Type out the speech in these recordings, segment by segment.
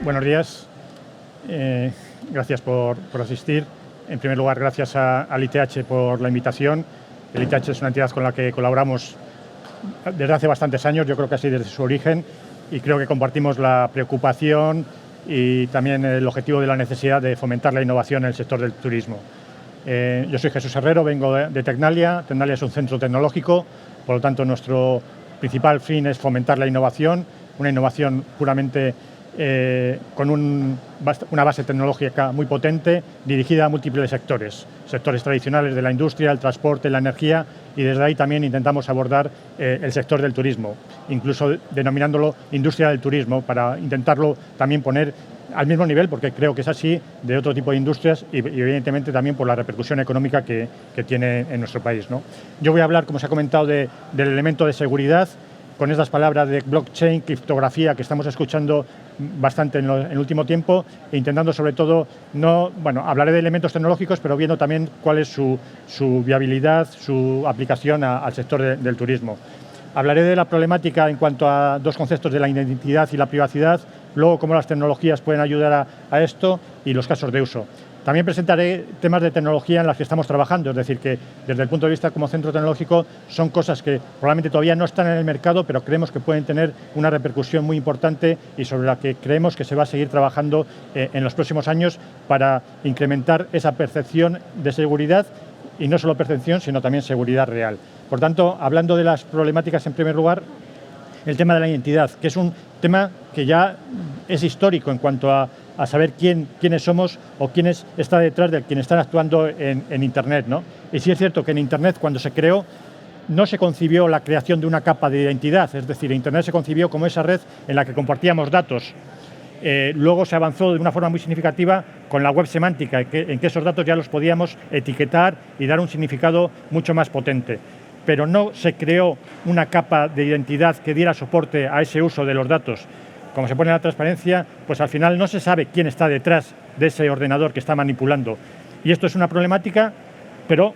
Buenos días. Gracias por asistir. En primer lugar, gracias al ITH por la invitación. El ITH es una entidad con la que colaboramos desde hace bastantes años, yo creo que así desde su origen, y creo que compartimos la preocupación y también el objetivo de la necesidad de fomentar la innovación en el sector del turismo. Yo soy Jesús Herrero, vengo de Tecnalia. Tecnalia es un centro tecnológico, por lo tanto nuestro principal fin es fomentar la innovación, una innovación puramente con una base tecnológica muy potente, dirigida a múltiples sectores tradicionales de la industria, el transporte, la energía, y desde ahí también intentamos abordar el sector del turismo, incluso denominándolo industria del turismo, para intentarlo también poner al mismo nivel, porque creo que es así, de otro tipo de industrias y evidentemente también por la repercusión económica que tiene en nuestro país, ¿no? Yo voy a hablar, como se ha comentado, del elemento de seguridad, con estas palabras de blockchain, criptografía, que estamos escuchando bastante en el último tiempo, e intentando sobre todo, hablaré de elementos tecnológicos, pero viendo también cuál es su viabilidad, su aplicación al sector del turismo. Hablaré de la problemática en cuanto a dos conceptos de la identidad y la privacidad, luego cómo las tecnologías pueden ayudar a esto y los casos de uso. También presentaré temas de tecnología en las que estamos trabajando, es decir, que desde el punto de vista como centro tecnológico son cosas que probablemente todavía no están en el mercado, pero creemos que pueden tener una repercusión muy importante y sobre la que creemos que se va a seguir trabajando en los próximos años para incrementar esa percepción de seguridad, y no solo percepción, sino también seguridad real. Por tanto, hablando de las problemáticas, en primer lugar, el tema de la identidad, que es un tema que ya es histórico en cuanto a saber quiénes somos o quién está detrás de quienes están actuando en Internet, ¿no? Y sí es cierto que en Internet, cuando se creó, no se concibió la creación de una capa de identidad, es decir, Internet se concibió como esa red en la que compartíamos datos. Luego se avanzó de una forma muy significativa con la web semántica, en que esos datos ya los podíamos etiquetar y dar un significado mucho más potente. Pero no se creó una capa de identidad que diera soporte a ese uso de los datos. Como se pone en la transparencia, pues al final no se sabe quién está detrás de ese ordenador que está manipulando. Y esto es una problemática, pero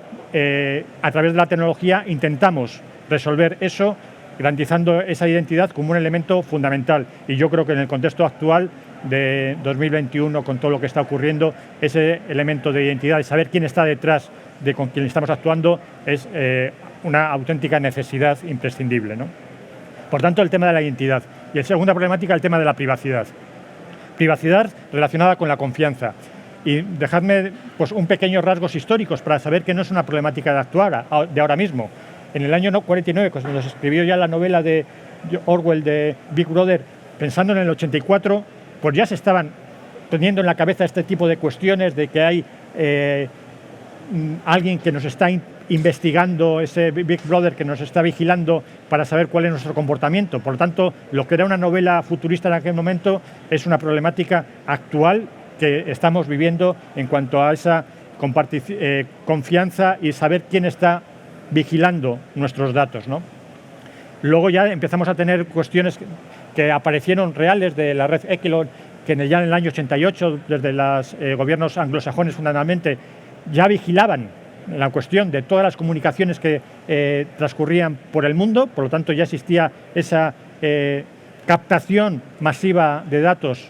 a través de la tecnología intentamos resolver eso, garantizando esa identidad como un elemento fundamental. Y yo creo que en el contexto actual de 2021, con todo lo que está ocurriendo, ese elemento de identidad, de saber quién está detrás de con quien estamos actuando, es una auténtica necesidad imprescindible, ¿no? Por tanto, el tema de la identidad. Y la segunda problemática, el tema de la privacidad. Privacidad relacionada con la confianza. Y dejadme pues, un pequeños rasgos históricos para saber que no es una problemática de ahora mismo. En el año 49, cuando se escribió ya la novela de Orwell de Big Brother, pensando en el 84, pues ya se estaban teniendo en la cabeza este tipo de cuestiones de que hay alguien que nos está investigando, ese Big Brother que nos está vigilando para saber cuál es nuestro comportamiento. Por lo tanto, lo que era una novela futurista en aquel momento es una problemática actual que estamos viviendo en cuanto a esa confianza y saber quién está vigilando nuestros datos, ¿no? Luego ya empezamos a tener cuestiones que aparecieron reales de la red Echelon, que ya en el año 88, desde los gobiernos anglosajones fundamentalmente, ya vigilaban la cuestión de todas las comunicaciones que transcurrían por el mundo. Por lo tanto, ya existía esa captación masiva de datos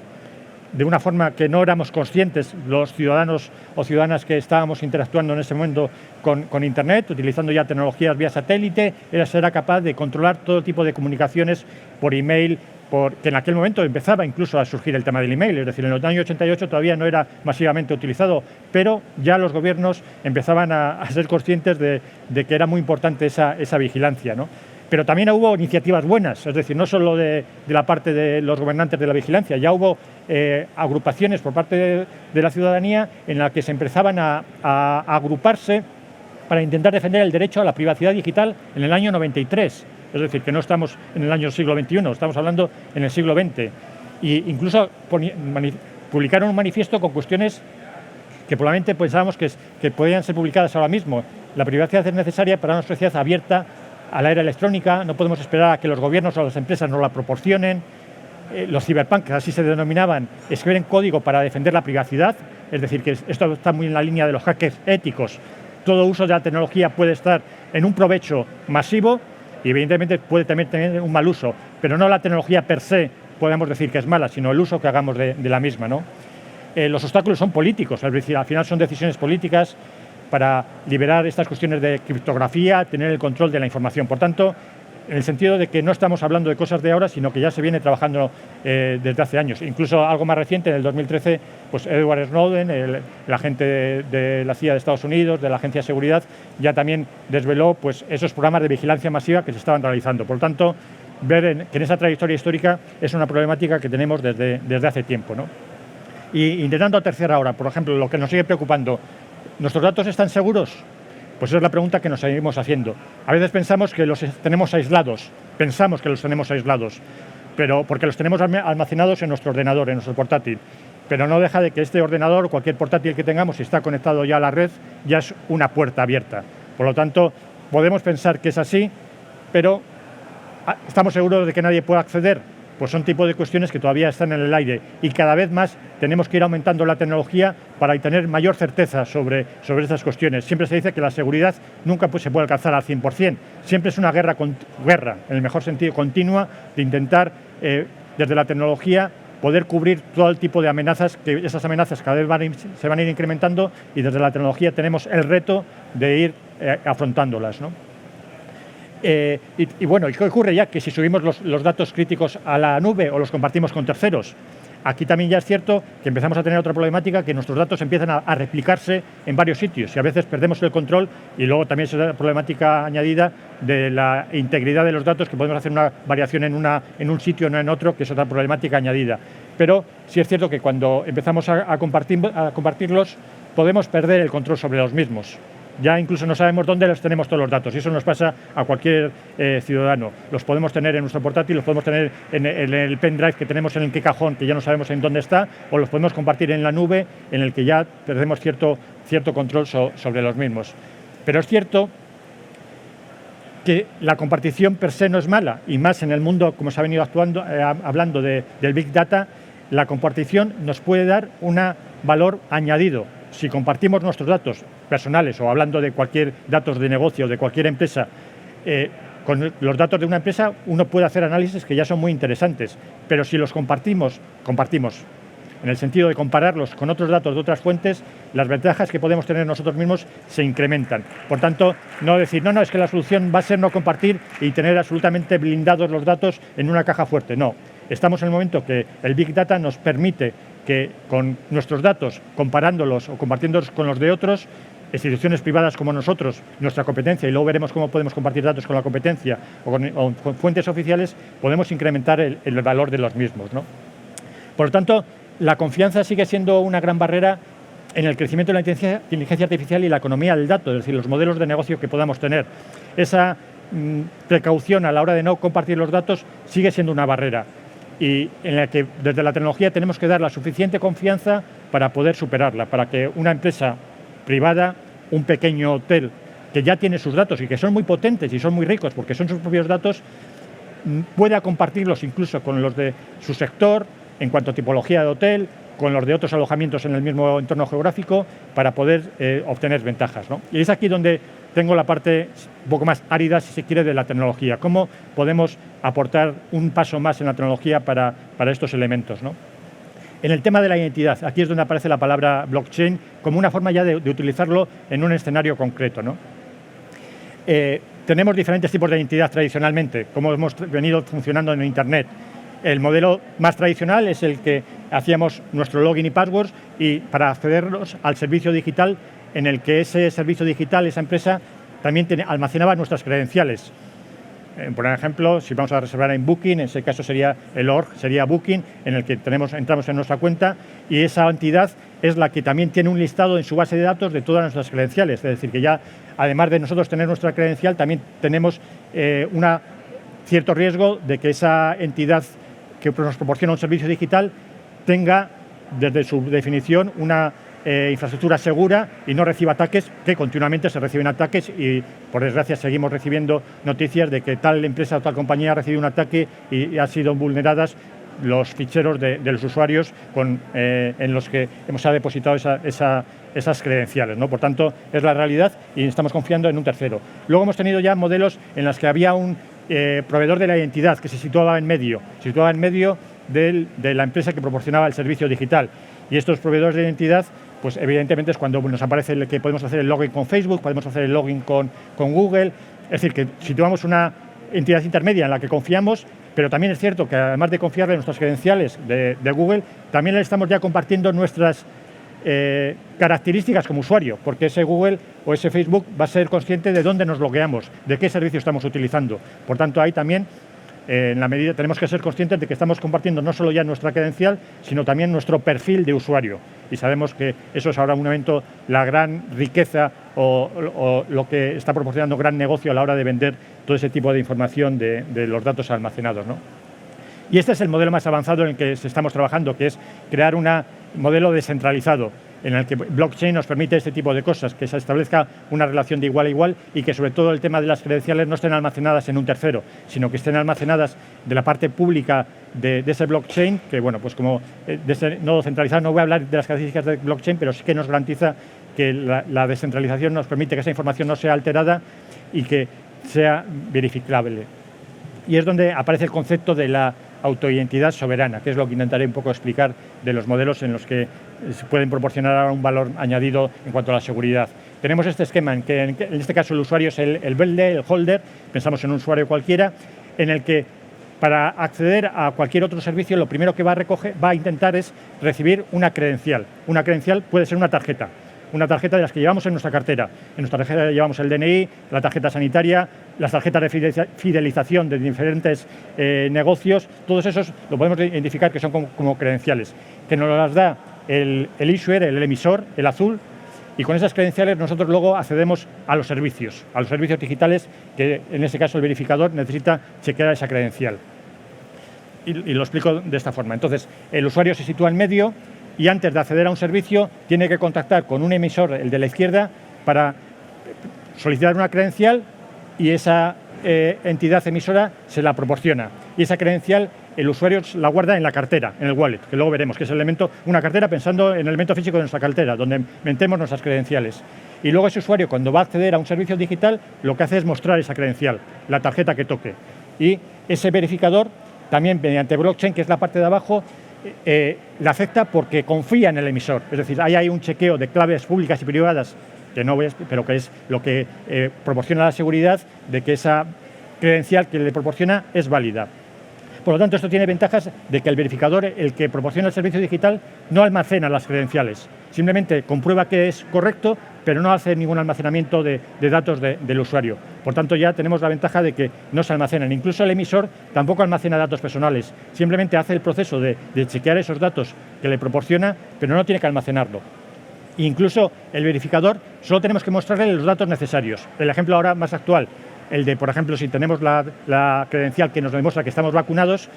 de una forma que no éramos conscientes los ciudadanos o ciudadanas que estábamos interactuando en ese momento con Internet, utilizando ya tecnologías vía satélite. Era capaz de controlar todo tipo de comunicaciones por email, que en aquel momento empezaba incluso a surgir el tema del email, es decir, en el año 88 todavía no era masivamente utilizado, pero ya los gobiernos empezaban a ser conscientes de que era muy importante esa vigilancia, ¿no? Pero también hubo iniciativas buenas, es decir, no solo de la parte de los gobernantes de la vigilancia, ya hubo agrupaciones por parte de la ciudadanía en la que se empezaban a agruparse para intentar defender el derecho a la privacidad digital en el año 93. Es decir, que no estamos en el año siglo XXI, estamos hablando en el siglo XX. E incluso publicaron un manifiesto con cuestiones que probablemente pensábamos que podían ser publicadas ahora mismo. La privacidad es necesaria para una sociedad abierta a la era electrónica, no podemos esperar a que los gobiernos o las empresas nos la proporcionen. Los cyberpunk, así se denominaban, escriben código para defender la privacidad, es decir, que esto está muy en la línea de los hackers éticos. Todo uso de la tecnología puede estar en un provecho masivo y evidentemente puede también tener un mal uso, pero no la tecnología per se podemos decir que es mala, sino el uso que hagamos de la misma, ¿no? Los obstáculos son políticos, es decir, al final son decisiones políticas para liberar estas cuestiones de criptografía, tener el control de la información. Por tanto, en el sentido de que no estamos hablando de cosas de ahora, sino que ya se viene trabajando desde hace años. Incluso algo más reciente, en el 2013, pues Edward Snowden, el agente de la CIA de Estados Unidos, de la Agencia de Seguridad, ya también desveló pues, esos programas de vigilancia masiva que se estaban realizando. Por lo tanto, ver que en esa trayectoria histórica es una problemática que tenemos desde hace tiempo, ¿no? Y intentando aterrizar ahora, por ejemplo, lo que nos sigue preocupando, ¿nuestros datos están seguros? Pues esa es la pregunta que nos seguimos haciendo. A veces pensamos que los tenemos aislados, pero porque los tenemos almacenados en nuestro ordenador, en nuestro portátil. Pero no deja de que este ordenador, cualquier portátil que tengamos, si está conectado ya a la red, ya es una puerta abierta. Por lo tanto, podemos pensar que es así, pero ¿estamos seguros de que nadie pueda acceder? Pues son tipo de cuestiones que todavía están en el aire y cada vez más tenemos que ir aumentando la tecnología para tener mayor certeza sobre estas cuestiones. Siempre se dice que la seguridad nunca se puede alcanzar al 100%. Siempre es una guerra, en el mejor sentido, continua, de intentar, desde la tecnología, poder cubrir todo el tipo de amenazas, que esas amenazas cada vez se van a ir incrementando y desde la tecnología tenemos el reto de ir afrontándolas, ¿no? Bueno, ¿y qué ocurre ya? Que si subimos los datos críticos a la nube o los compartimos con terceros, aquí también ya es cierto que empezamos a tener otra problemática, que nuestros datos empiezan a replicarse en varios sitios y a veces perdemos el control y luego también es la problemática añadida de la integridad de los datos, que podemos hacer una variación en un sitio, no en otro, que es otra problemática añadida. Pero sí es cierto que cuando empezamos a compartirlos podemos perder el control sobre los mismos. Ya incluso no sabemos dónde los tenemos todos los datos y eso nos pasa a cualquier ciudadano. Los podemos tener en nuestro portátil, los podemos tener en el pendrive que tenemos en el cajón, que ya no sabemos en dónde está, o los podemos compartir en la nube, en el que ya perdemos cierto control sobre los mismos. Pero es cierto que la compartición per se no es mala, y más en el mundo, como se ha venido hablando del Big Data, la compartición nos puede dar un valor añadido. Si compartimos nuestros datos personales o hablando de cualquier datos de negocio, de cualquier empresa, con los datos de una empresa uno puede hacer análisis que ya son muy interesantes, pero si los compartimos en el sentido de compararlos con otros datos de otras fuentes, las ventajas que podemos tener nosotros mismos se incrementan. Por tanto, no decir, no, es que la solución va a ser no compartir y tener absolutamente blindados los datos en una caja fuerte. No, estamos en el momento que el Big Data nos permite que con nuestros datos, comparándolos o compartiéndolos con los de otros, instituciones privadas como nosotros, nuestra competencia, y luego veremos cómo podemos compartir datos con la competencia o con fuentes oficiales, podemos incrementar el valor de los mismos, ¿no? Por lo tanto, la confianza sigue siendo una gran barrera en el crecimiento de la inteligencia artificial y la economía del dato, es decir, los modelos de negocio que podamos tener. Esa precaución a la hora de no compartir los datos sigue siendo una barrera, y en la que desde la tecnología tenemos que dar la suficiente confianza para poder superarla, para que una empresa privada, un pequeño hotel que ya tiene sus datos y que son muy potentes y son muy ricos porque son sus propios datos, pueda compartirlos incluso con los de su sector en cuanto a tipología de hotel, con los de otros alojamientos en el mismo entorno geográfico, para poder obtener ventajas, ¿no? Y es aquí donde tengo la parte un poco más árida, si se quiere, de la tecnología. ¿Cómo podemos aportar un paso más en la tecnología para estos elementos, ¿no? En el tema de la identidad, aquí es donde aparece la palabra blockchain como una forma ya de utilizarlo en un escenario concreto, ¿no? Tenemos diferentes tipos de identidad tradicionalmente, como hemos venido funcionando en Internet. El modelo más tradicional es el que hacíamos nuestro login y passwords, y para accederlos al servicio digital, en el que ese servicio digital, esa empresa, también almacenaba nuestras credenciales. Por ejemplo, si vamos a reservar en Booking, en ese caso sería el org, sería Booking, en el que entramos en nuestra cuenta, y esa entidad es la que también tiene un listado en su base de datos de todas nuestras credenciales. Es decir, que ya, además de nosotros tener nuestra credencial, también tenemos cierto riesgo de que esa entidad que nos proporciona un servicio digital tenga, desde su definición, una infraestructura segura y no reciba ataques, que continuamente se reciben ataques, y por desgracia seguimos recibiendo noticias de que tal empresa o tal compañía ha recibido un ataque y ha sido vulneradas los ficheros de los usuarios en los que hemos depositado esas credenciales, ¿no? Por tanto, es la realidad y estamos confiando en un tercero. Luego hemos tenido ya modelos en los que había un proveedor de la identidad que se situaba en medio de la empresa que proporcionaba el servicio digital. Y estos proveedores de identidad, pues evidentemente es cuando nos aparece que podemos hacer el login con Facebook, podemos hacer el login con Google. Es decir, que situamos una entidad intermedia en la que confiamos, pero también es cierto que además de confiarle en nuestras credenciales de Google, también le estamos ya compartiendo nuestras características como usuario, porque ese Google o ese Facebook va a ser consciente de dónde nos logueamos, de qué servicio estamos utilizando. Por tanto, ahí también, en la medida, tenemos que ser conscientes de que estamos compartiendo no solo ya nuestra credencial, sino también nuestro perfil de usuario. Y sabemos que eso es ahora un momento la gran riqueza o lo que está proporcionando gran negocio a la hora de vender todo ese tipo de información de los datos almacenados, ¿no? Y este es el modelo más avanzado en el que estamos trabajando, que es crear un modelo descentralizado, en el que blockchain nos permite este tipo de cosas, que se establezca una relación de igual a igual y que sobre todo el tema de las credenciales no estén almacenadas en un tercero, sino que estén almacenadas de la parte pública de ese blockchain, que bueno, pues como de ese nodo centralizado, no voy a hablar de las características del blockchain, pero sí que nos garantiza que la descentralización nos permite que esa información no sea alterada y que sea verificable. Y es donde aparece el concepto de la autoidentidad soberana, que es lo que intentaré un poco explicar de los modelos en los que se pueden proporcionar un valor añadido en cuanto a la seguridad. Tenemos este esquema en que en este caso el usuario es el builder, el holder, pensamos en un usuario cualquiera, en el que para acceder a cualquier otro servicio lo primero que va a intentar es recibir una credencial. Una credencial puede ser una tarjeta de las que llevamos en nuestra cartera. En nuestra tarjeta llevamos el DNI, la tarjeta sanitaria, las tarjetas de fidelización de diferentes negocios. Todos esos lo podemos identificar que son como credenciales, que nos las da el issuer, el emisor, el azul, y con esas credenciales nosotros luego accedemos a los servicios digitales, que en ese caso el verificador necesita chequear esa credencial. Y lo explico de esta forma. Entonces, el usuario se sitúa en medio y antes de acceder a un servicio tiene que contactar con un emisor, el de la izquierda, para solicitar una credencial y esa entidad emisora se la proporciona. Y esa credencial el usuario la guarda en la cartera, en el wallet, que luego veremos, que es el elemento, una cartera pensando en el elemento físico de nuestra cartera, donde metemos nuestras credenciales. Y luego ese usuario, cuando va a acceder a un servicio digital, lo que hace es mostrar esa credencial, la tarjeta que toque. Y ese verificador, también mediante blockchain, que es la parte de abajo, la acepta porque confía en el emisor. Es decir, ahí hay un chequeo de claves públicas y privadas, que no voy a, pero que es lo que proporciona la seguridad de que esa credencial que le proporciona es válida. Por lo tanto, esto tiene ventajas de que el verificador, el que proporciona el servicio digital, no almacena las credenciales. Simplemente comprueba que es correcto, pero no hace ningún almacenamiento de datos del usuario. Por tanto, ya tenemos la ventaja de que no se almacenan. Incluso el emisor tampoco almacena datos personales. Simplemente hace el proceso de chequear esos datos que le proporciona, pero no tiene que almacenarlo. Incluso el verificador solo tenemos que mostrarle los datos necesarios. El ejemplo ahora más actual, el de, por ejemplo, si tenemos la credencial que nos demuestra que estamos vacunados,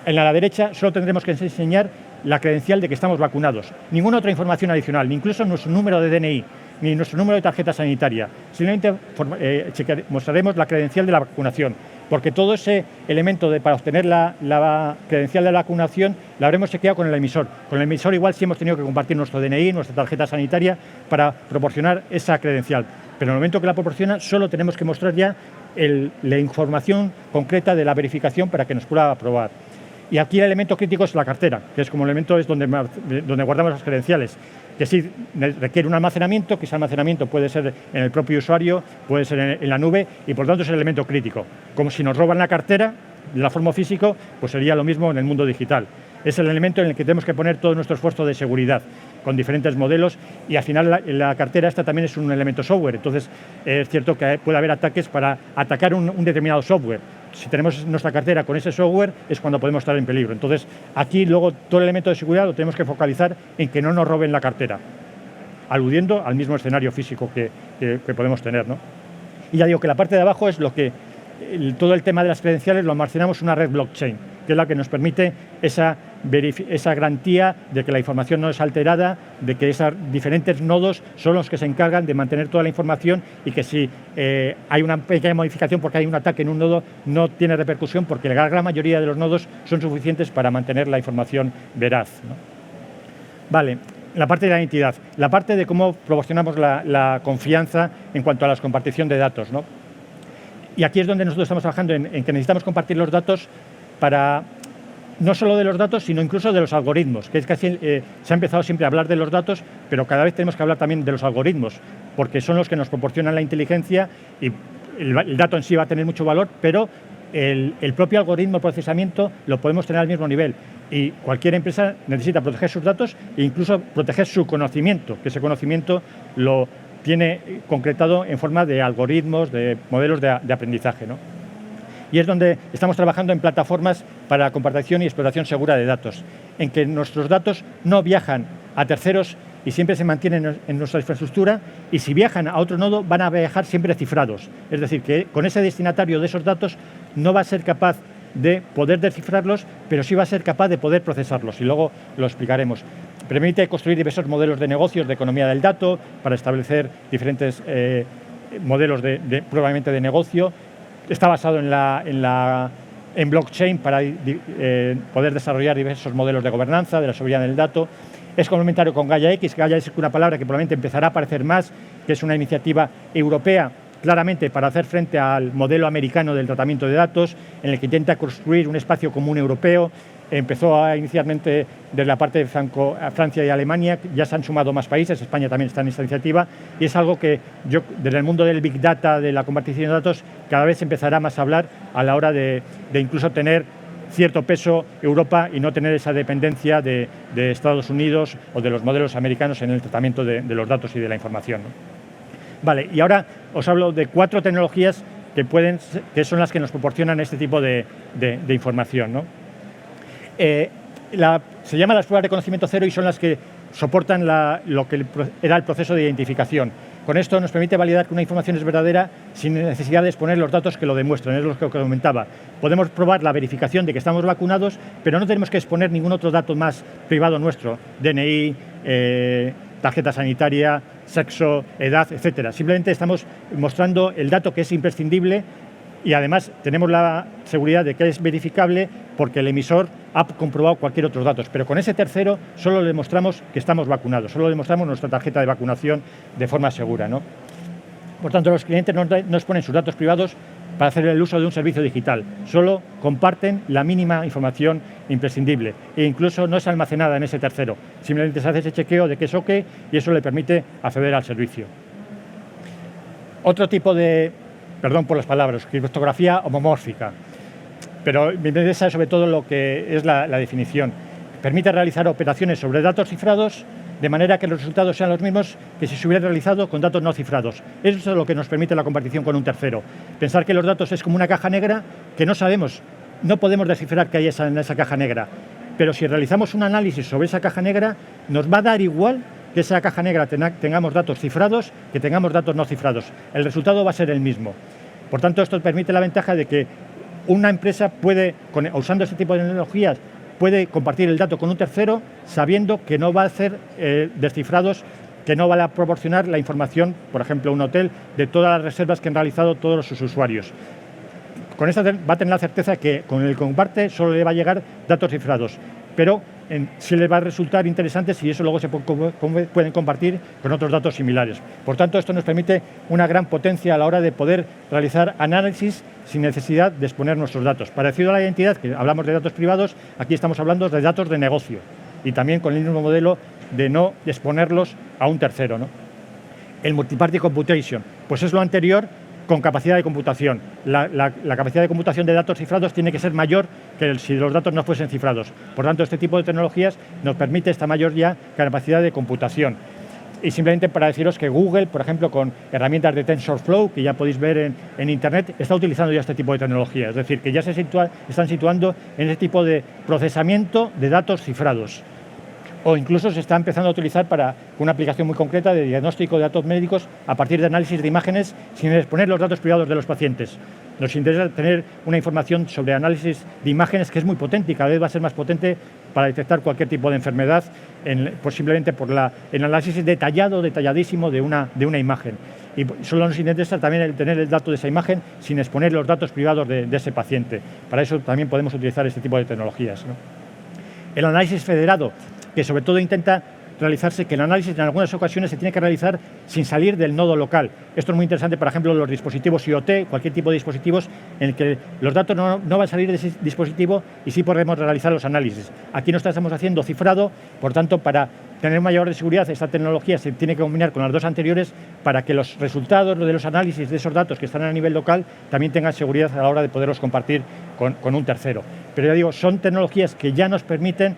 en la derecha solo tendremos que enseñar la credencial de que estamos vacunados. Ninguna otra información adicional, ni incluso nuestro número de DNI, ni nuestro número de tarjeta sanitaria. Simplemente mostraremos la credencial de la vacunación, porque todo ese elemento para obtener la credencial de la vacunación la habremos chequeado con el emisor. Con el emisor igual sí hemos tenido que compartir nuestro DNI, nuestra tarjeta sanitaria, para proporcionar esa credencial. Pero en el momento que la proporciona, solo tenemos que mostrar ya la información concreta de la verificación para que nos pueda aprobar. Y aquí el elemento crítico es la cartera, que es como el elemento es donde guardamos las credenciales, que sí requiere un almacenamiento, que ese almacenamiento puede ser en el propio usuario, puede ser en la nube, y por tanto es el elemento crítico. Como si nos roban la cartera, de la forma físico, pues sería lo mismo en el mundo digital. Es el elemento en el que tenemos que poner todo nuestro esfuerzo de seguridad, con diferentes modelos, y al final la cartera esta también es un elemento software. Entonces es cierto que puede haber ataques para atacar un determinado software. Si tenemos nuestra cartera con ese software es cuando podemos estar en peligro. Entonces aquí luego todo el elemento de seguridad lo tenemos que focalizar en que no nos roben la cartera, aludiendo al mismo escenario físico que podemos tener, ¿no? Y ya digo que la parte de abajo es lo que todo el tema de las credenciales lo almacenamos en una red blockchain, que es la que nos permite esa esa garantía de que la información no es alterada, de que esos diferentes nodos son los que se encargan de mantener toda la información y que si hay una pequeña modificación porque hay un ataque en un nodo, no tiene repercusión porque la gran mayoría de los nodos son suficientes para mantener la información veraz, ¿no? Vale, la parte de la identidad, la parte de cómo proporcionamos la confianza en cuanto a la compartición de datos, ¿no? Y aquí es donde nosotros estamos trabajando en que necesitamos compartir los datos para, no solo de los datos, sino incluso de los algoritmos, que es casi, se ha empezado siempre a hablar de los datos, pero cada vez tenemos que hablar también de los algoritmos, porque son los que nos proporcionan la inteligencia y el dato en sí va a tener mucho valor, pero el propio algoritmo, el procesamiento, lo podemos tener al mismo nivel. Y cualquier empresa necesita proteger sus datos e incluso proteger su conocimiento, que ese conocimiento lo tiene concretado en forma de algoritmos, de modelos de aprendizaje, ¿no? Y es donde estamos trabajando en plataformas para la compartición y explotación segura de datos, en que nuestros datos no viajan a terceros y siempre se mantienen en nuestra infraestructura, y si viajan a otro nodo van a viajar siempre cifrados. Es decir, que con ese destinatario de esos datos no va a ser capaz de poder descifrarlos, pero sí va a ser capaz de poder procesarlos, y luego lo explicaremos. Permite construir diversos modelos de negocios de economía del dato para establecer diferentes modelos probablemente de negocio. Está basado en blockchain para poder desarrollar diversos modelos de gobernanza, de la seguridad del dato. Es complementario con GaiaX. GaiaX es una palabra que probablemente empezará a aparecer más, que es una iniciativa europea claramente para hacer frente al modelo americano del tratamiento de datos, en el que intenta construir un espacio común europeo. Empezó inicialmente desde la parte de Francia y Alemania, ya se han sumado más países, España también está en esta iniciativa, y es algo que yo, desde el mundo del Big Data, de la compartición de datos, cada vez empezará más a hablar a la hora de incluso tener cierto peso Europa y no tener esa dependencia de Estados Unidos o de los modelos americanos en el tratamiento de los datos y de la información, ¿no? Vale, y ahora os hablo de 4 tecnologías que son las que nos proporcionan este tipo de información, ¿no? Se llama las pruebas de conocimiento cero y son las que soportan lo que era el proceso de identificación. Con esto nos permite validar que una información es verdadera sin necesidad de exponer los datos que lo demuestran, es lo que comentaba. Podemos probar la verificación de que estamos vacunados, pero no tenemos que exponer ningún otro dato más privado nuestro, DNI, tarjeta sanitaria, sexo, edad, etcétera. Simplemente estamos mostrando el dato que es imprescindible y además tenemos la seguridad de que es verificable porque el emisor ha comprobado cualquier otro dato. Pero con ese tercero solo le demostramos que estamos vacunados, solo demostramos nuestra tarjeta de vacunación de forma segura, ¿no? Por tanto, los clientes no exponen sus datos privados para hacer el uso de un servicio digital, solo comparten la mínima información imprescindible e incluso no es almacenada en ese tercero, simplemente se hace ese chequeo de que es OK y eso le permite acceder al servicio. Otro tipo de, perdón por las palabras, criptografía homomórfica, pero me interesa sobre todo lo que es la definición. Permite realizar operaciones sobre datos cifrados de manera que los resultados sean los mismos que si se hubieran realizado con datos no cifrados. Eso es lo que nos permite la compartición con un tercero. Pensar que los datos es como una caja negra que no sabemos, no podemos descifrar qué hay en esa caja negra, pero si realizamos un análisis sobre esa caja negra, nos va a dar igual que esa caja negra tengamos datos cifrados que tengamos datos no cifrados. El resultado va a ser el mismo. Por tanto, esto permite la ventaja de que una empresa puede, usando este tipo de tecnologías, puede compartir el dato con un tercero sabiendo que no va a hacer descifrados, que no va a proporcionar la información, por ejemplo, un hotel, de todas las reservas que han realizado todos sus usuarios. Con esto va a tener la certeza que con el comparte solo le va a llegar datos cifrados, pero sí le va a resultar interesante si eso luego se pueden compartir con otros datos similares. Por tanto, esto nos permite una gran potencia a la hora de poder realizar análisis sin necesidad de exponer nuestros datos. Parecido a la identidad, que hablamos de datos privados, aquí estamos hablando de datos de negocio y también con el mismo modelo de no exponerlos a un tercero, ¿no? El multiparty computation, pues es lo anterior con capacidad de computación. La capacidad de computación de datos cifrados tiene que ser mayor que si los datos no fuesen cifrados. Por tanto, este tipo de tecnologías nos permite esta mayor ya capacidad de computación. Y simplemente para deciros que Google, por ejemplo, con herramientas de TensorFlow, que ya podéis ver en Internet, está utilizando ya este tipo de tecnología. Es decir, que ya están situando en ese tipo de procesamiento de datos cifrados. O incluso se está empezando a utilizar para una aplicación muy concreta de diagnóstico de datos médicos a partir de análisis de imágenes sin exponer los datos privados de los pacientes. Nos interesa tener una información sobre análisis de imágenes que es muy potente y cada vez va a ser más potente para detectar cualquier tipo de enfermedad, pues simplemente por el análisis detalladísimo de una imagen. Y solo nos interesa también el tener el dato de esa imagen sin exponer los datos privados de ese paciente. Para eso también podemos utilizar este tipo de tecnologías, ¿no? El análisis federado, que sobre todo intenta realizarse, que el análisis en algunas ocasiones se tiene que realizar sin salir del nodo local. Esto es muy interesante, por ejemplo, los dispositivos IoT, cualquier tipo de dispositivos en el que los datos no van a salir de ese dispositivo y sí podemos realizar los análisis. Aquí no estamos haciendo cifrado, por tanto, para tener mayor seguridad, esta tecnología se tiene que combinar con las dos anteriores para que los resultados de los análisis de esos datos que están a nivel local también tengan seguridad a la hora de poderlos compartir con un tercero. Pero ya digo, son tecnologías que ya nos permiten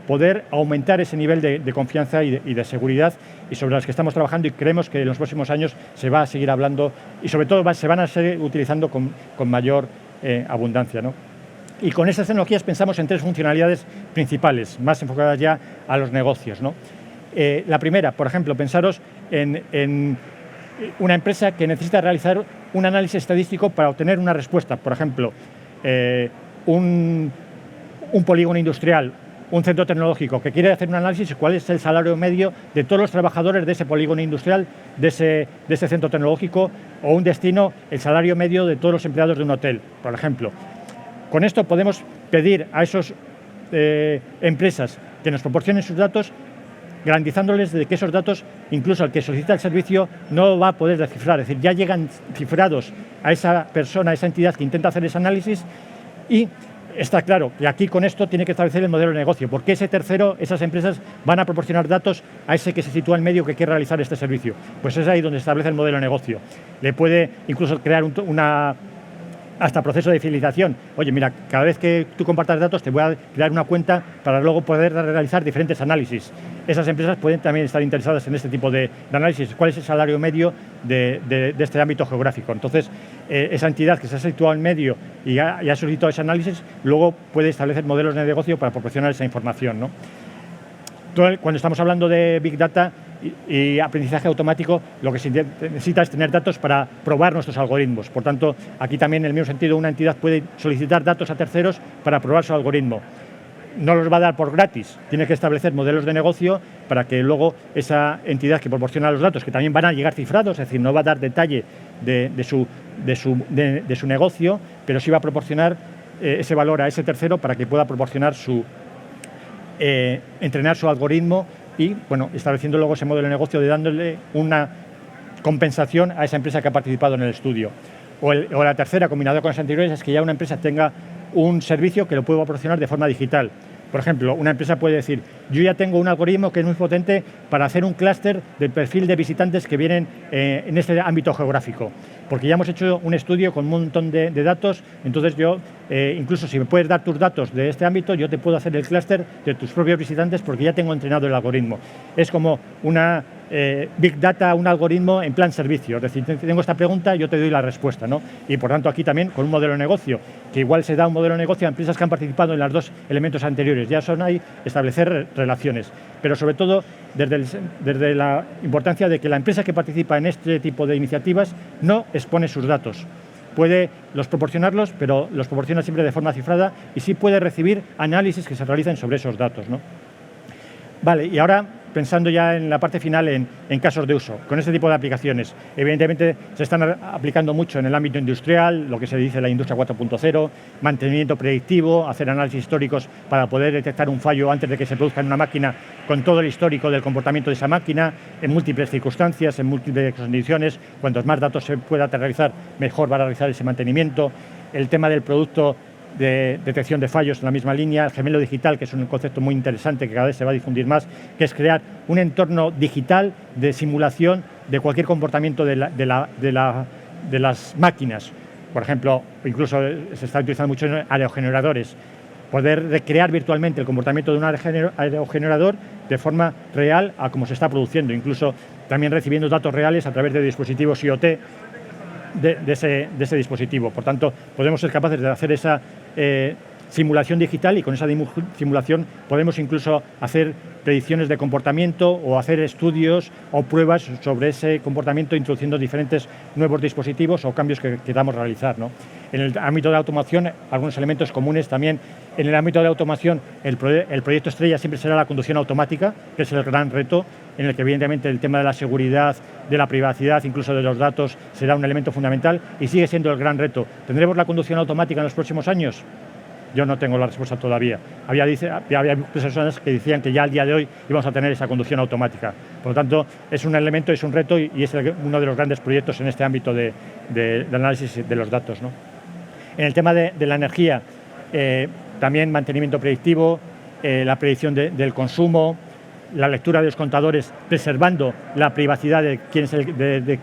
poder aumentar ese nivel de confianza y de seguridad, y sobre las que estamos trabajando, y creemos que en los próximos años se va a seguir hablando y sobre todo se van a seguir utilizando con mayor abundancia, ¿no? Y con estas tecnologías pensamos en tres funcionalidades principales, más enfocadas ya a los negocios, ¿no? La primera, por ejemplo, pensaros en una empresa que necesita realizar un análisis estadístico para obtener una respuesta. Por ejemplo, un polígono industrial, un centro tecnológico que quiere hacer un análisis de cuál es el salario medio de todos los trabajadores de ese polígono industrial, de ese centro tecnológico, o un destino, el salario medio de todos los empleados de un hotel, por ejemplo. Con esto podemos pedir a esas empresas que nos proporcionen sus datos, garantizándoles de que esos datos, incluso al que solicita el servicio, no va a poder descifrar. Es decir, ya llegan cifrados a esa persona, a esa entidad que intenta hacer ese análisis, y está claro que aquí con esto tiene que establecer el modelo de negocio, porque ese tercero, esas empresas van a proporcionar datos a ese que se sitúa en medio que quiere realizar este servicio. Pues es ahí donde se establece el modelo de negocio. Le puede incluso crear hasta proceso de fidelización. Oye, mira, cada vez que tú compartas datos te voy a crear una cuenta para luego poder realizar diferentes análisis. Esas empresas pueden también estar interesadas en este tipo de análisis. ¿Cuál es el salario medio de este ámbito geográfico? Entonces, esa entidad que se ha situado en medio y ha solicitado ese análisis, luego puede establecer modelos de negocio para proporcionar esa información, ¿no? Cuando estamos hablando de Big Data y aprendizaje automático, lo que se necesita es tener datos para probar nuestros algoritmos. Por tanto, aquí también, en el mismo sentido, una entidad puede solicitar datos a terceros para probar su algoritmo. No los va a dar por gratis, tiene que establecer modelos de negocio para que luego esa entidad que proporciona los datos, que también van a llegar cifrados, es decir, no va a dar detalle de su negocio, pero sí va a proporcionar ese valor a ese tercero para que pueda proporcionar entrenar su algoritmo y, bueno, estableciendo luego ese modelo de negocio de dándole una compensación a esa empresa que ha participado en el estudio. O la tercera, combinada con las anteriores, es que ya una empresa tenga un servicio que lo pueda proporcionar de forma digital. Por ejemplo, una empresa puede decir, yo ya tengo un algoritmo que es muy potente para hacer un clúster del perfil de visitantes que vienen en este ámbito geográfico, porque ya hemos hecho un estudio con un montón de datos, entonces yo, incluso si me puedes dar tus datos de este ámbito, yo te puedo hacer el clúster de tus propios visitantes porque ya tengo entrenado el algoritmo. Es como una Big Data, un algoritmo en plan servicio, es decir, tengo esta pregunta, yo te doy la respuesta, ¿no? Y por tanto aquí también con un modelo de negocio, que igual se da un modelo de negocio a empresas que han participado en los dos elementos anteriores, ya son ahí establecer relaciones, pero sobre todo desde la importancia de que la empresa que participa en este tipo de iniciativas no expone sus datos. Puede proporcionarlos, pero los proporciona siempre de forma cifrada y sí puede recibir análisis que se realicen sobre esos datos, ¿no? Vale, y ahora pensando ya en la parte final en casos de uso, con este tipo de aplicaciones. Evidentemente se están aplicando mucho en el ámbito industrial, lo que se dice la industria 4.0, mantenimiento predictivo, hacer análisis históricos para poder detectar un fallo antes de que se produzca en una máquina con todo el histórico del comportamiento de esa máquina, en múltiples circunstancias, en múltiples condiciones. Cuantos más datos se pueda realizar, mejor va a realizar ese mantenimiento. El tema del producto de detección de fallos en la misma línea, el gemelo digital, que es un concepto muy interesante que cada vez se va a difundir más, que es crear un entorno digital de simulación de cualquier comportamiento de las máquinas. Por ejemplo, incluso se está utilizando mucho en aerogeneradores, poder recrear virtualmente el comportamiento de un aerogenerador de forma real a cómo se está produciendo, incluso también recibiendo datos reales a través de dispositivos IoT de ese dispositivo. Por tanto, podemos ser capaces de hacer simulación digital, y con esa simulación podemos incluso hacer predicciones de comportamiento o hacer estudios o pruebas sobre ese comportamiento introduciendo diferentes nuevos dispositivos o cambios que queramos realizar, ¿no? En el ámbito de automoción, algunos elementos comunes también. En el ámbito de automoción, el proyecto estrella siempre será la conducción automática, que es el gran reto, en el que evidentemente el tema de la seguridad, de la privacidad, incluso de los datos, será un elemento fundamental y sigue siendo el gran reto. ¿Tendremos la conducción automática en los próximos años? Yo no tengo la respuesta todavía. Había personas que decían que ya al día de hoy íbamos a tener esa conducción automática. Por lo tanto, es un elemento, es un reto y es uno de los grandes proyectos en este ámbito de análisis de los datos, ¿no? En el tema de la energía, también mantenimiento predictivo, la predicción del consumo, la lectura de los contadores, preservando la privacidad de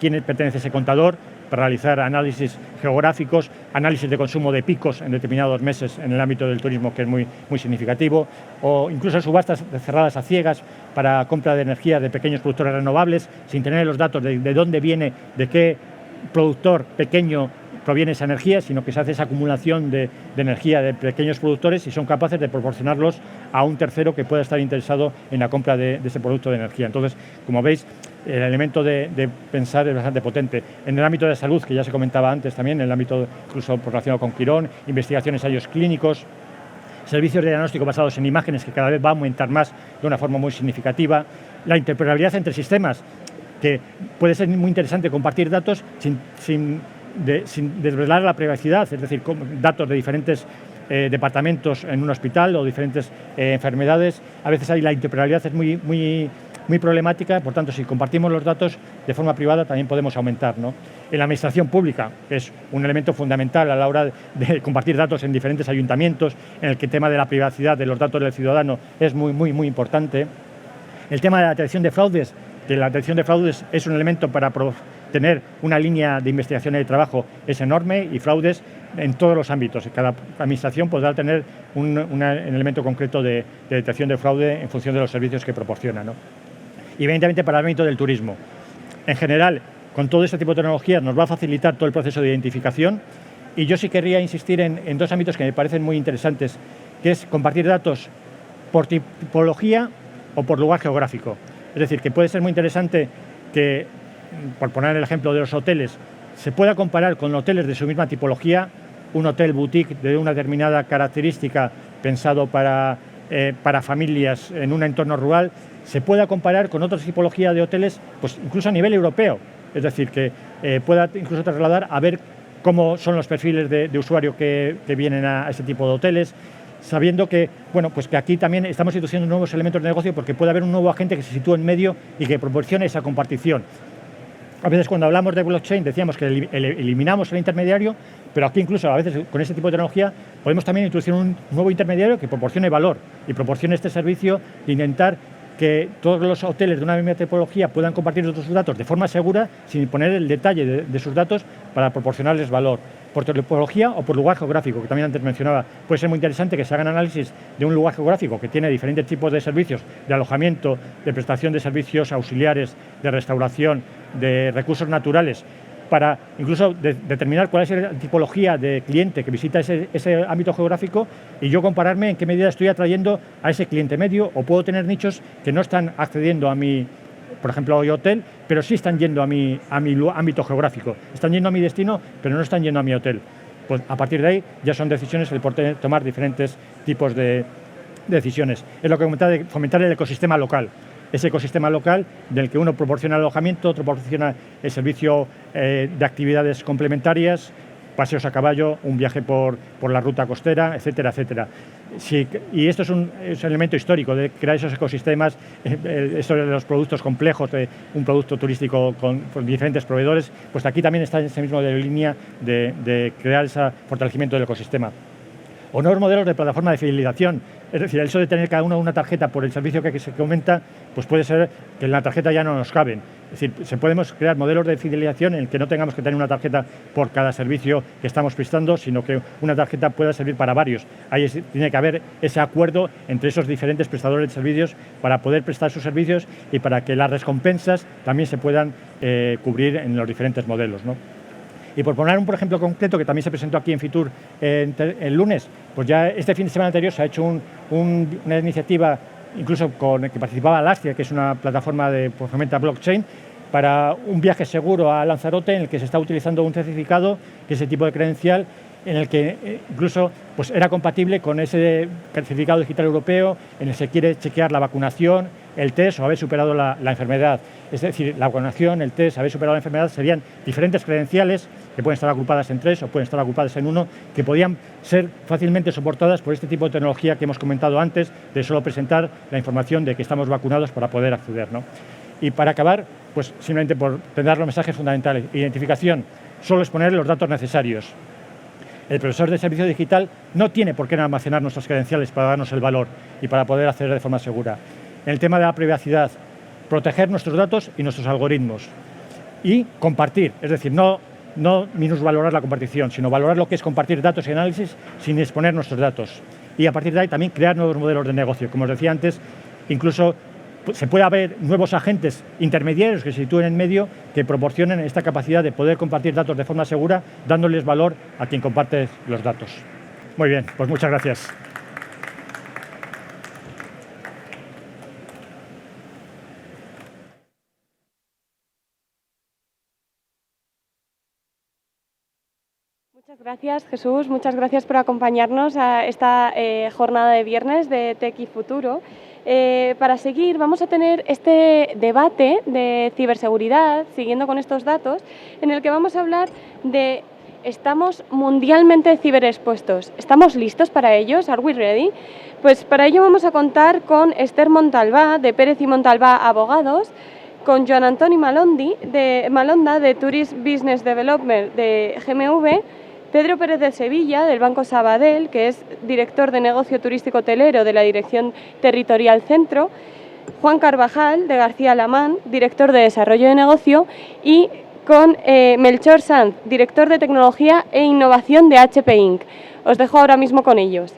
quién pertenece ese contador, para realizar análisis geográficos, análisis de consumo de picos en determinados meses en el ámbito del turismo, que es muy significativo, o incluso subastas cerradas a ciegas para compra de energía de pequeños productores renovables, sin tener los datos de dónde viene, de qué productor pequeño proviene esa energía, sino que se hace esa acumulación de energía de pequeños productores y son capaces de proporcionarlos a un tercero que pueda estar interesado en la compra de ese producto de energía. Entonces, como veis, el elemento de pensar es bastante potente. En el ámbito de salud, que ya se comentaba antes también, en el ámbito incluso relacionado con Quirón, investigaciones ensayos clínicos, servicios de diagnóstico basados en imágenes, que cada vez va a aumentar más de una forma muy significativa, la interoperabilidad entre sistemas, que puede ser muy interesante compartir datos sin desvelar la privacidad, es decir, datos de diferentes departamentos en un hospital o diferentes enfermedades. A veces ahí la interoperabilidad es muy problemática, por tanto, si compartimos los datos de forma privada también podemos aumentar, ¿no? En la administración pública, que es un elemento fundamental a la hora de compartir datos en diferentes ayuntamientos, en el que el tema de la privacidad de los datos del ciudadano es muy importante. El tema de la detección de fraudes, que la detección de fraudes es un elemento para tener una línea de investigación y de trabajo es enorme, y fraudes en todos los ámbitos. Cada administración podrá tener un elemento concreto de detección de fraude en función de los servicios que proporciona, ¿no? Y evidentemente para el ámbito del turismo. En general, con todo este tipo de tecnologías nos va a facilitar todo el proceso de identificación, y yo sí querría insistir en dos ámbitos que me parecen muy interesantes, que es compartir datos por tipología o por lugar geográfico. Es decir, que puede ser muy interesante que, por poner el ejemplo de los hoteles, se pueda comparar con hoteles de su misma tipología, un hotel boutique de una determinada característica pensado para familias en un entorno rural, se pueda comparar con otra tipología de hoteles, pues incluso a nivel europeo. Es decir, que pueda incluso trasladar a ver cómo son los perfiles de usuario que vienen a este tipo de hoteles, sabiendo que, bueno, pues que aquí también estamos introduciendo nuevos elementos de negocio, porque puede haber un nuevo agente que se sitúe en medio y que proporcione esa compartición. A veces cuando hablamos de blockchain decíamos que eliminamos el intermediario, pero aquí incluso a veces con este tipo de tecnología podemos también introducir un nuevo intermediario que proporcione valor y proporcione este servicio de intentar que todos los hoteles de una misma tipología puedan compartir sus datos de forma segura, sin poner el detalle de sus datos, para proporcionarles valor. Por tipología o por lugar geográfico, que también antes mencionaba. Puede ser muy interesante que se hagan análisis de un lugar geográfico que tiene diferentes tipos de servicios, de alojamiento, de prestación de servicios auxiliares, de restauración, de recursos naturales, para incluso determinar cuál es la tipología de cliente que visita ese ámbito geográfico, y yo compararme en qué medida estoy atrayendo a ese cliente medio, o puedo tener nichos que no están accediendo a mi, por ejemplo, hoy hotel, pero sí están yendo a mi ámbito geográfico. Están yendo a mi destino, pero no están yendo a mi hotel. Pues a partir de ahí ya son decisiones el poder tomar diferentes tipos de decisiones. Es lo que comentaba de fomentar el ecosistema local. Ese ecosistema local del que uno proporciona alojamiento, otro proporciona el servicio de actividades complementarias, paseos a caballo, un viaje por la ruta costera, etcétera, etcétera. Sí, y esto es un elemento histórico de crear esos ecosistemas, esto de los productos complejos, de un producto turístico con diferentes proveedores, pues aquí también está ese mismo de línea de crear ese fortalecimiento del ecosistema. O nuevos modelos de plataforma de fidelización, es decir, el hecho de tener cada uno una tarjeta por el servicio que se comenta, pues puede ser que en la tarjeta ya no nos caben. Es decir, podemos crear modelos de fidelización en el que no tengamos que tener una tarjeta por cada servicio que estamos prestando, sino que una tarjeta pueda servir para varios. Ahí tiene que haber ese acuerdo entre esos diferentes prestadores de servicios para poder prestar sus servicios y para que las recompensas también se puedan cubrir en los diferentes modelos, ¿no? Y por poner un ejemplo concreto que también se presentó aquí en Fitur el lunes, pues ya este fin de semana anterior se ha hecho una iniciativa, incluso con el que participaba Lastria, que es una plataforma de fomenta blockchain, para un viaje seguro a Lanzarote, en el que se está utilizando un certificado, que es ese tipo de credencial, en el que incluso pues, era compatible con ese certificado digital europeo, en el que se quiere chequear la vacunación, el test o haber superado la enfermedad. Es decir, la vacunación, el test, haber superado la enfermedad serían diferentes credenciales que pueden estar agrupadas en 3 o pueden estar agrupadas en 1, que podían ser fácilmente soportadas por este tipo de tecnología que hemos comentado antes, de solo presentar la información de que estamos vacunados para poder acceder, ¿no? Y para acabar, pues simplemente por tener los mensajes fundamentales. Identificación, solo exponer los datos necesarios. El profesor de servicio digital no tiene por qué almacenar nuestras credenciales para darnos el valor y para poder acceder de forma segura. En el tema de la privacidad, proteger nuestros datos y nuestros algoritmos. Y compartir, es decir, no minusvalorar la compartición, sino valorar lo que es compartir datos y análisis sin exponer nuestros datos. Y a partir de ahí también crear nuevos modelos de negocio. Como os decía antes, incluso se puede haber nuevos agentes intermediarios que se sitúen en medio que proporcionen esta capacidad de poder compartir datos de forma segura, dándoles valor a quien comparte los datos. Muy bien, pues muchas gracias. Muchas gracias, Jesús. Muchas gracias por acompañarnos a esta jornada de viernes de Tech y Futuro. Para seguir, vamos a tener este debate de ciberseguridad, siguiendo con estos datos, en el que vamos a hablar de ¿estamos mundialmente ciberexpuestos? ¿Estamos listos para ellos? ¿Are we ready? Pues para ello vamos a contar con Esther Montalbá, de Pérez y Montalbá Abogados, con Joan Antoni Malonda, de Tourist Business Development de GMV, Pedro Pérez de Sevilla, del Banco Sabadell, que es director de negocio turístico hotelero de la Dirección Territorial Centro, Juan Carvajal, de García Lamán, director de desarrollo de negocio, y con Melchor Sanz, director de tecnología e innovación de HP Inc. Os dejo ahora mismo con ellos.